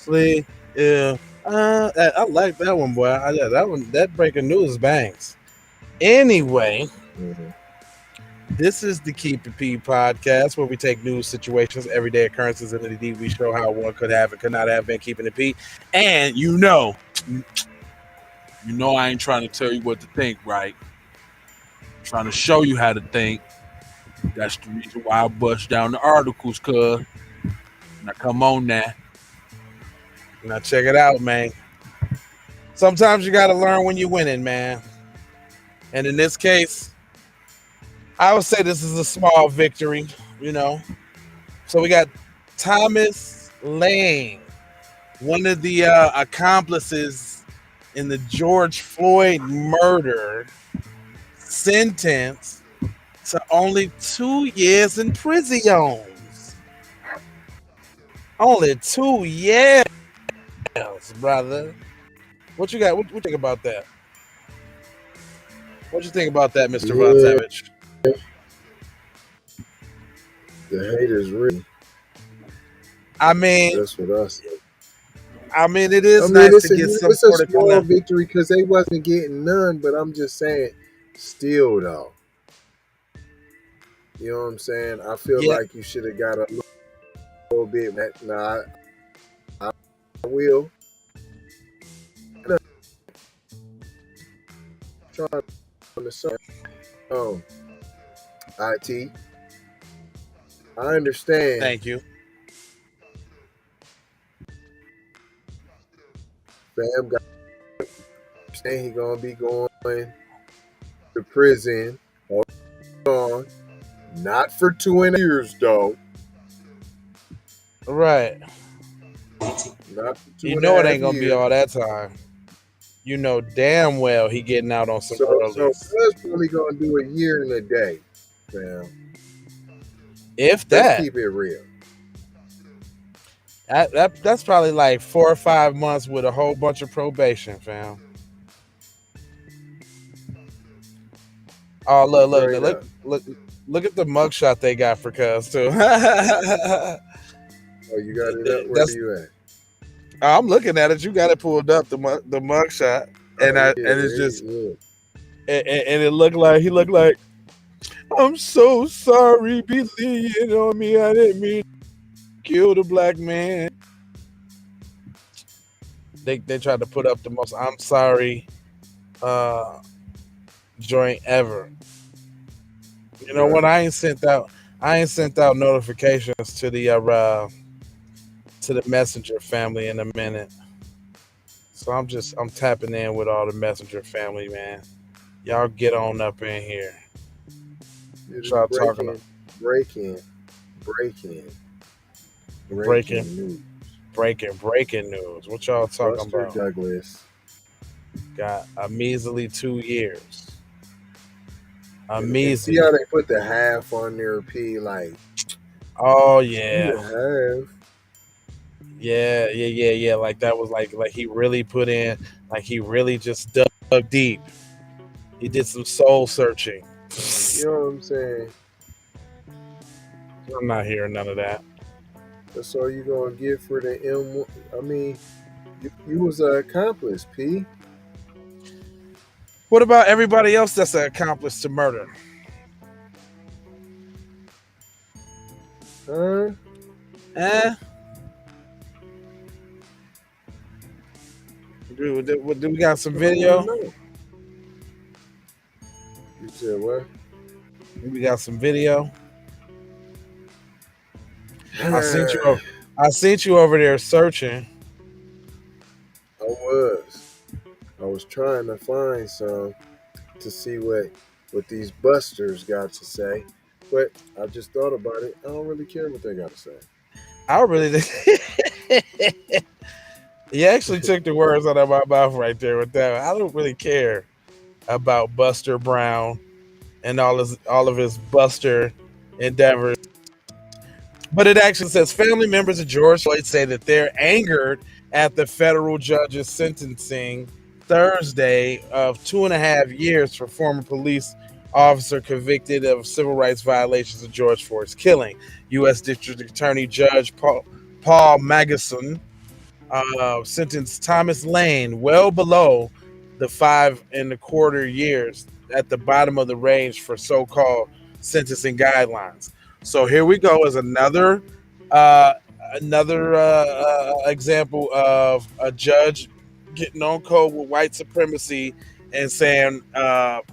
honestly, yeah. I like that one, boy. That breaking news bangs. Anyway, Mm-hmm. this is the Keep It P podcast where we take news situations, everyday occurrences, and indeed we show how one could have and could not have been keeping it P. And you know I ain't trying to tell you what to think, right? I'm trying to show you how to think. That's the reason why I bust down the articles, cuz. Now come on now. Now check it out, man. Sometimes you gotta learn when you're winning, man. And in this case, I would say this is a small victory, you know. So we got Thomas Lane, one of the accomplices in the George Floyd murder, sentenced to only 2 years in prison. Only 2 years, brother. What you got? What you think about that? What you think about that, Mr. Von Savage? The hate is real. I mean, that's what I said. I mean, it is nice to get some sort of small victory because they wasn't getting none. But I'm just saying, still though, you know what I'm saying. I feel like you should have got a little bit. Nah, I will. Trying to understand. IT. I understand. Thank you. Fam got saying he gonna be going to prison. Hold on. Not for 2.5 years though. Right. Not for 2.5 You know it ain't gonna be all that time. You know damn well he getting out on some early. So that's only gonna do a year and a day, fam. If that. Let's keep it real. That's probably like 4 or 5 months with a whole bunch of probation, fam. Oh, look at the mugshot they got for Cuz too. Oh, you got it up? Where are you at? I'm looking at it. You got it pulled up, the mugshot, and it's just, and it looked like he looked like, I'm so sorry, be lenient on me. I didn't mean to kill the black man. They tried to put up the most I'm sorry joint ever. You know what? I ain't sent out notifications to the Messenger family in a minute. So I'm tapping in with all the Messenger family, man. Y'all get on up in here. Y'all talking about breaking news. What y'all talking Buster about? Douglas got a measly 2 years. A measly. See how they put the half on their P, like. Oh yeah. Half. Yeah. Like that was like he really put in, like he really just dug deep. He did some soul searching. You know what I'm saying? I'm not hearing none of that. That's all you gonna get for the M1. I mean, you was an accomplice, P. What about everybody else that's an accomplice to murder? Huh? Do we got some video? You said what? We got some video. I sent you over there searching. I was trying to find some to see what these busters got to say, but I just thought about it. I don't really care what they got to say. I really did. You actually took the words out of my mouth right there with that. I don't really care about Buster Brown and all of his Buster endeavors. But it actually says family members of George Floyd say that they're angered at the federal judge's sentencing Thursday of 2.5 years for former police officer convicted of civil rights violations of George Floyd's killing. U.S. District Attorney Judge Paul Magnuson sentenced Thomas Lane well below the 5.25 years at the bottom of the range for so-called sentencing guidelines. So here we go as uh, another example of a judge getting on code with white supremacy and saying,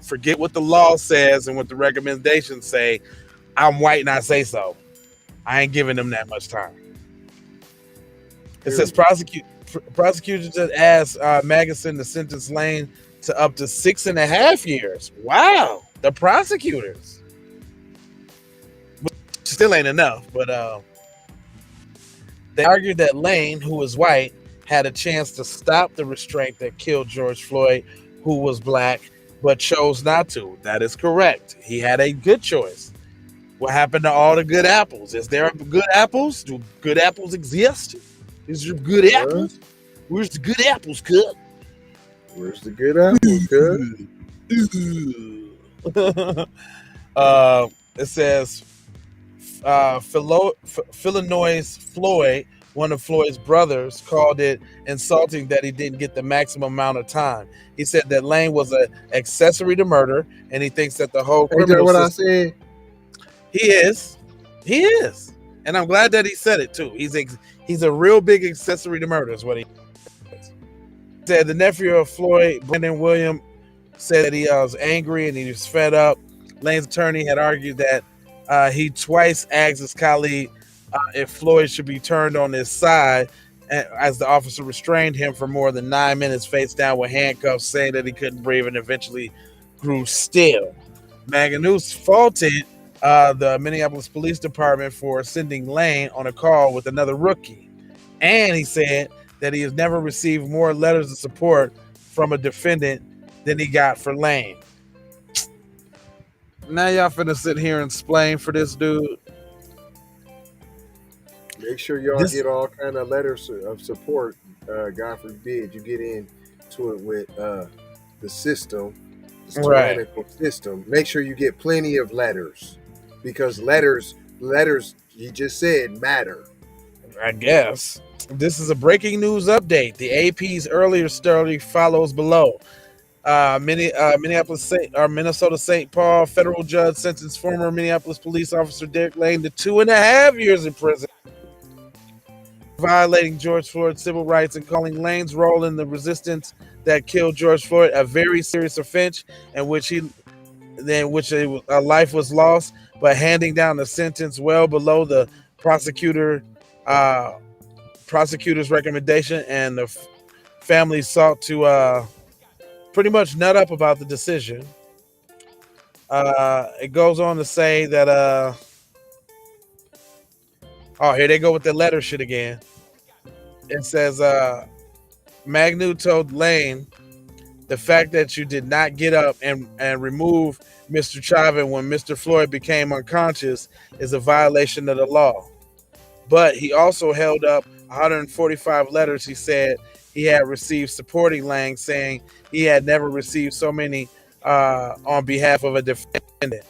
forget what the law says and what the recommendations say. I'm white and I say so. I ain't giving them that much time. It says prosecutors had asked Magnuson to sentence Lane to up to 6.5 years. Wow, the prosecutors. Still ain't enough, but they argued that Lane, who was white, had a chance to stop the restraint that killed George Floyd, who was black, but chose not to. That is correct. He had a good choice. What happened to all the good apples? Is there good apples? Do good apples exist? Is there good apples? Where's the good apples, cut? Where's the good apples, cut? It says Philonise Floyd, one of Floyd's brothers, called it insulting that he didn't get the maximum amount of time. He said that Lane was an accessory to murder, and he thinks that the whole criminal what system. I said? He is, and I'm glad that he said it too. He's a real big accessory to murder, is what he said. The nephew of Floyd, Brandon Williams, said that he was angry and he was fed up. Lane's attorney had argued that he twice asked his colleague if Floyd should be turned on his side, as the officer restrained him for more than 9 minutes face down with handcuffs, saying that he couldn't breathe and eventually grew still. Magnus faulted the Minneapolis Police Department for sending Lane on a call with another rookie. And he said that he has never received more letters of support from a defendant than he got for Lane. Now y'all finna sit here and explain for this dude. Make sure y'all get all kind of letters of support. God forbid you get into it with the system, the tyrannical system. Make sure you get plenty of letters, because letters, you just said, matter. I guess. This is a breaking news update. The AP's earlier story follows below. Minnesota St. Paul federal judge sentenced former Minneapolis police officer Derek Lane to 2.5 years in prison, violating George Floyd's civil rights and calling Lane's role in the resistance that killed George Floyd a very serious offense, in which a life was lost, but handing down a sentence well below the prosecutor's recommendation, and the family sought to pretty much nut up about the decision. It goes on to say that here they go with the letter shit again. It says Magnu told Lane, the fact that you did not get up and remove Mr. Chavin when Mr. Floyd became unconscious is a violation of the law. But he also held up 145 letters he said he had received supporting Lang, saying he had never received so many on behalf of a defendant.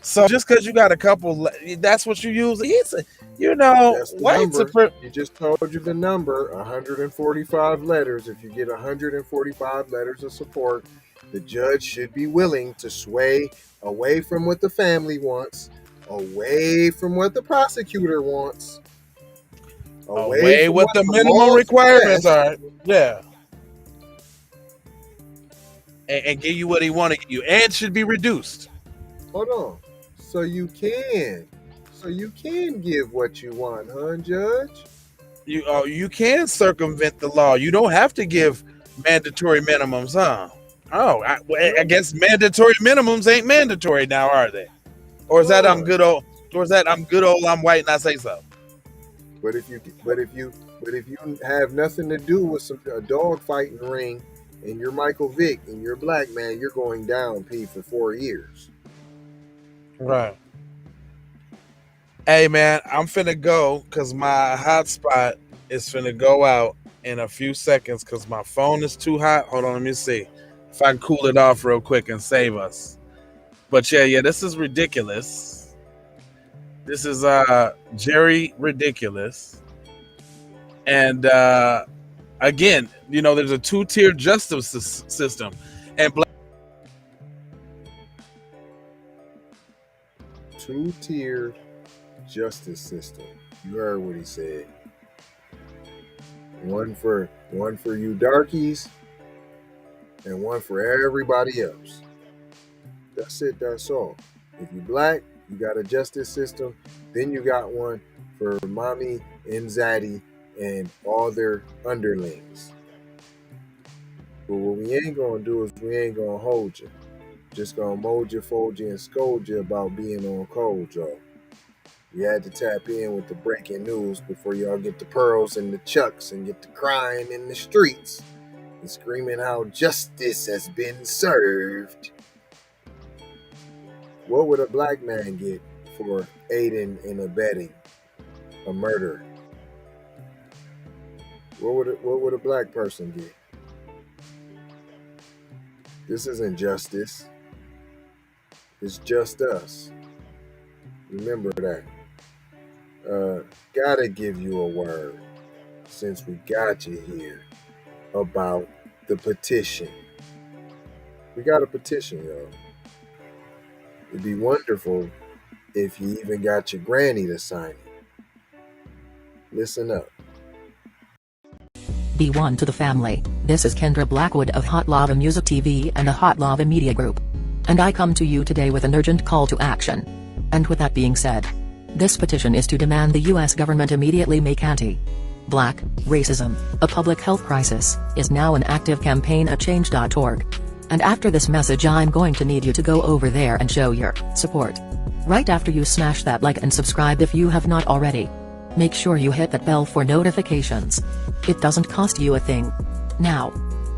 So just because you got a couple, that's what you use. You just told you the number, 145 letters. If you get 145 letters of support, the judge should be willing to sway away from what the family wants, away from what the prosecutor wants, away what the minimum requirements are. Yeah. And give you what he wanted you, and should be reduced. Hold on. So you can give what you want, huh, Judge? You can circumvent the law. You don't have to give mandatory minimums, huh? Oh, I guess mandatory minimums ain't mandatory now, are they? Or is that I'm good old? Or is that I'm good old? I'm white and I say so. But if you have nothing to do with a dog fighting ring, and you're Michael Vick and you're black, man, you're going down, P, for 4 years. Right. Hey, man, I'm finna go because my hotspot is finna go out in a few seconds because my phone is too hot. Hold on, let me see if I can cool it off real quick and save us. But yeah, this is ridiculous. This is Jerry Ridiculous. And again, you know, there's a two-tier justice system, and two-tiered justice system. You heard what he said. One for you darkies, and one for everybody else. That's it. That's all. If you black, you got a justice system. Then you got one for mommy and zaddy and all their underlings. But what we ain't gonna do is we ain't gonna hold you. Just gonna mold you, fold you, and scold you about being on cold, y'all. We had to tap in with the breaking news before y'all get the pearls and the chucks and get to crying in the streets and screaming how justice has been served. What would a black man get for aiding and abetting a murder? What would a black person get? This isn't justice. It's just us. Remember that. Gotta give you a word, since we got you here, about the petition. We got a petition, y'all. It'd be wonderful if you even got your granny to sign it. Listen up. Be one to the family. This is Kendra Blackwood of Hot Lava Music TV and the Hot Lava Media Group. And I come to you today with an urgent call to action. And with that being said, this petition is to demand the US government immediately make anti-black racism a public health crisis is now an active campaign at change.org. And after this message, I'm going to need you to go over there and show your support. Right after you smash that like and subscribe if you have not already. Make sure you hit that bell for notifications. It doesn't cost you a thing. Now,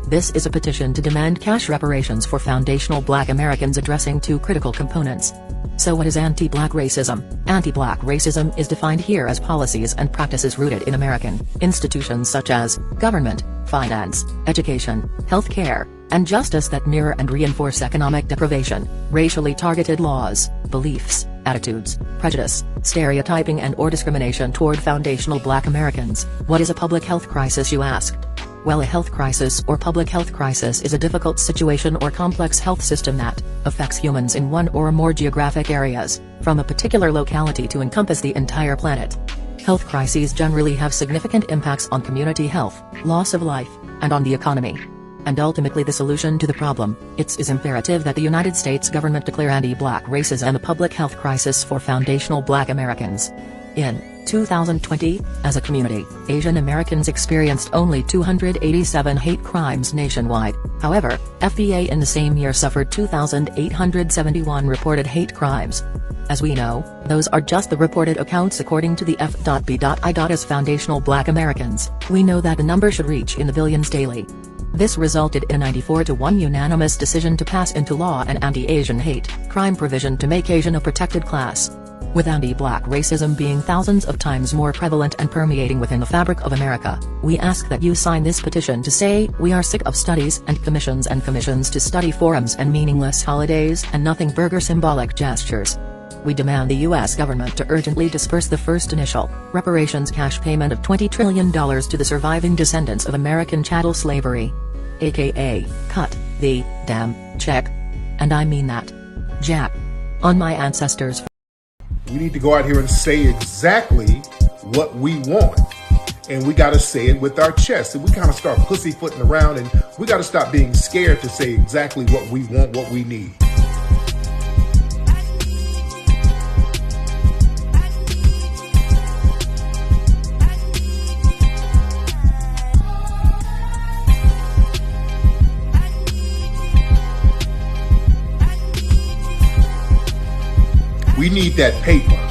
this is a petition to demand cash reparations for foundational Black Americans addressing two critical components. So what is anti-Black racism? Anti-Black racism is defined here as policies and practices rooted in American institutions such as government, finance, education, healthcare, and justice that mirror and reinforce economic deprivation, racially targeted laws, beliefs, attitudes, prejudice, stereotyping and/or discrimination toward foundational Black Americans. What is a public health crisis, you ask? Well, a health crisis or public health crisis is a difficult situation or complex health system that affects humans in one or more geographic areas, from a particular locality to encompass the entire planet. Health crises generally have significant impacts on community health, loss of life, and on the economy. And ultimately the solution to the problem, it is imperative that the United States government declare anti-Black racism a public health crisis for foundational Black Americans. In 2020, as a community, Asian Americans experienced only 287 hate crimes nationwide. However, FBA in the same year suffered 2,871 reported hate crimes. As we know, those are just the reported accounts according to the F.B.I. As foundational Black Americans, we know that the number should reach in the billions daily. This resulted in a 94-1 unanimous decision to pass into law an anti-Asian hate crime provision to make Asian a protected class. With anti-Black racism being thousands of times more prevalent and permeating within the fabric of America, we ask that you sign this petition to say we are sick of studies and commissions to study forums and meaningless holidays and nothing burger symbolic gestures. We demand the U.S. government to urgently disperse the first initial reparations cash payment of $20 trillion to the surviving descendants of American chattel slavery. AKA, cut the damn check. And I mean that. Jack. On my ancestors. We need to go out here and say exactly what we want. And we got to say it with our chest. And we kind of start pussyfooting around, and we got to stop being scared to say exactly what we want, what we need. We need that paper.